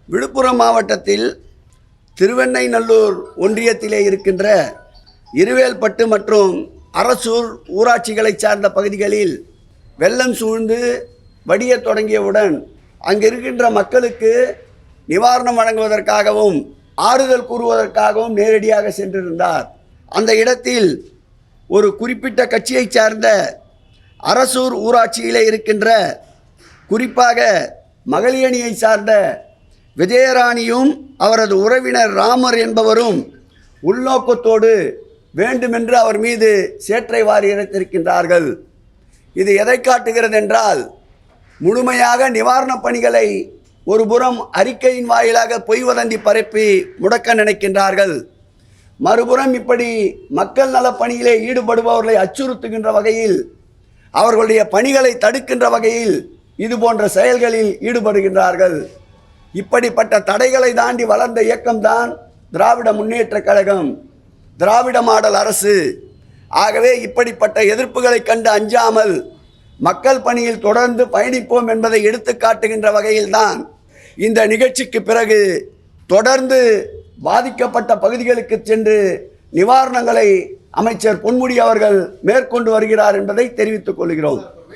விழுப்புரம் மாவட்டத்தில் திருவெண்ணைநல்லூர் ஒன்றியத்திலே இருக்கின்ற இருவேல்பட்டு மற்றும் அரசூர் ஊராட்சிகளை சார்ந்த பகுதிகளில் வெள்ளம் சூழ்ந்து வடிய தொடங்கியவுடன் அங்கு இருக்கின்ற மக்களுக்கு நிவாரணம் வழங்குவதற்காகவும் ஆறுதல் கூறுவதற்காகவும் நேரடியாக சென்றிருந்தார். அந்த இடத்தில் ஒரு குறிப்பிட்ட கட்சியை சார்ந்த அரசூர் ஊராட்சியிலே இருக்கின்ற குறிப்பாக மகளிரணியை சார்ந்த விஜயராணியும் அவரது உறவினர் ராமர் என்பவரும் உள்நோக்கத்தோடு வேண்டுமென்று அவர் மீது சேற்றை வாரி இறைத்திருக்கின்றார்கள். இது எதை காட்டுகிறது என்றால், முழுமையாக நிவாரணப் பணிகளை ஒரு புறம் அறிக்கையின் வாயிலாக பொய் வதந்தி பரப்பி முடக்க நினைக்கின்றார்கள், மறுபுறம் இப்படி மக்கள் நல பணியிலே ஈடுபடுபவர்களை அச்சுறுத்துகின்ற வகையில் அவர்களுடைய பணிகளை தடுக்கின்ற வகையில் இது போன்ற செயல்களில் ஈடுபடுகின்றார்கள். இப்படிப்பட்ட தடைகளை தாண்டி வளர்ந்த இயக்கம்தான் திராவிட முன்னேற்ற கழகம், திராவிட மாடல் அரசு. ஆகவே இப்படிப்பட்ட எதிர்ப்புகளை கண்டு அஞ்சாமல் மக்கள் பணியில் தொடர்ந்து பயணிப்போம் என்பதை எடுத்து காட்டுகின்ற வகையில்தான் இந்த நிகழ்ச்சிக்கு பிறகு தொடர்ந்து பாதிக்கப்பட்ட பகுதிகளுக்கு சென்று நிவாரணங்களை அமைச்சர் பொன்முடி அவர்கள் மேற்கொண்டு வருகிறார் என்பதை தெரிவித்துக் கொள்கிறோம்.